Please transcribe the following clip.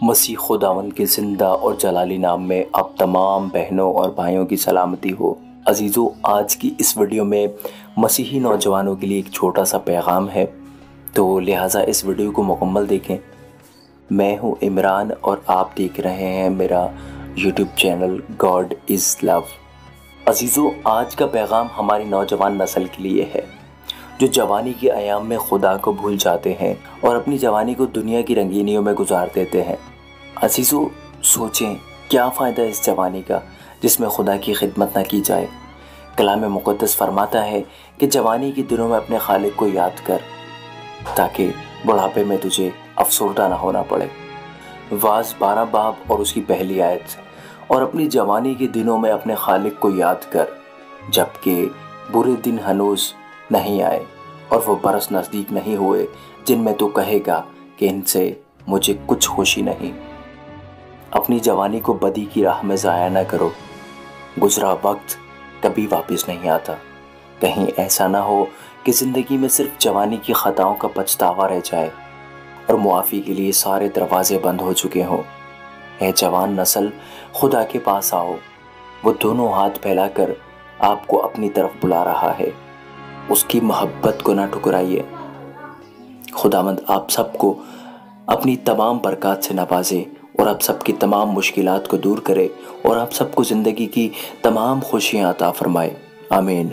مسیح خداوند کے زندہ اور جلالی نام میں آپ تمام بہنوں اور بھائیوں کی سلامتی ہو۔ عزیزو، آج کی اس ویڈیو میں مسیحی نوجوانوں کے لیے ایک چھوٹا سا پیغام ہے، تو لہٰذا اس ویڈیو کو مکمل دیکھیں۔ میں ہوں عمران اور آپ دیکھ رہے ہیں میرا یوٹیوب چینل گاڈ از لو۔ عزیزو، آج کا پیغام ہماری نوجوان نسل کے لیے ہے جو جوانی کے ایام میں خدا کو بھول جاتے ہیں اور اپنی جوانی کو دنیا کی رنگینیوں میں گزار دیتے ہیں۔ عزیزو، سوچیں کیا فائدہ اس جوانی کا جس میں خدا کی خدمت نہ کی جائے۔ کلام مقدس فرماتا ہے کہ جوانی کے دنوں میں اپنے خالق کو یاد کر تاکہ بڑھاپے میں تجھے افسردہ نہ ہونا پڑے۔ واعظ 12 باب اور اس کی پہلی آیت۔ اور اپنی جوانی کے دنوں میں اپنے خالق کو یاد کر جبکہ برے دن ہنوز نہیں آئے اور وہ برس نزدیک نہیں ہوئے جن میں تو کہے گا کہ ان سے مجھے کچھ خوشی نہیں۔ اپنی جوانی کو بدی کی راہ میں ضائع نہ کرو۔ گزرا وقت کبھی واپس نہیں آتا۔ کہیں ایسا نہ ہو کہ زندگی میں صرف جوانی کی خطاؤں کا پچھتاوا رہ جائے اور معافی کے لیے سارے دروازے بند ہو چکے ہوں۔ اے جوان نسل، خدا کے پاس آؤ۔ وہ دونوں ہاتھ پھیلا کر آپ کو اپنی طرف بلا رہا ہے۔ اس کی محبت کو نہ ٹھکرائیے۔ خداوند آپ سب کو اپنی تمام برکات سے نوازے اور آپ سب کی تمام مشکلات کو دور کرے اور آپ سب کو زندگی کی تمام خوشیاں عطا فرمائے۔ آمین۔